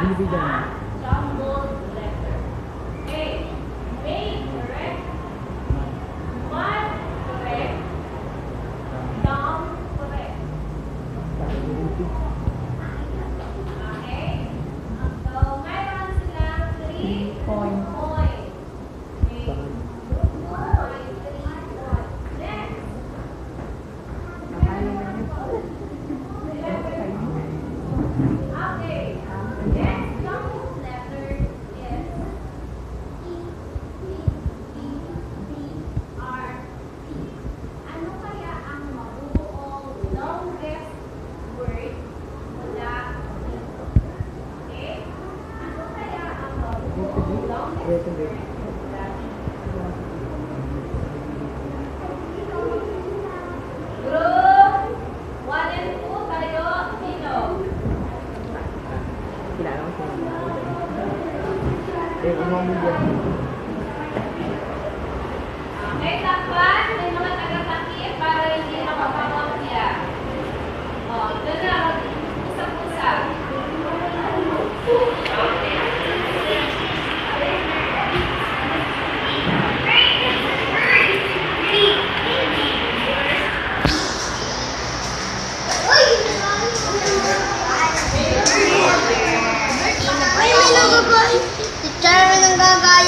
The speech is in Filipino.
Binibigyan. Jumbled letter. A. May correct. Mud correct. Dumb correct. Okay? So, mayroon silang 3 points. Okay. 3 points. Next. Okay. Next jumbled letter is E, P, B, B, R, P. Ano kaya ang mabuong longest word mula dito? Okay? Ano kaya ang mabuong longest word mula dito? Group 1 and 2 tayo dito. Kilala ko siya. Umang bigyan. Okay, takpan. May mga taga-takip para hindi nakapawang niya. O, ito na. Usap-usap. Ay, may nagagay. Si Chairman ang gagay.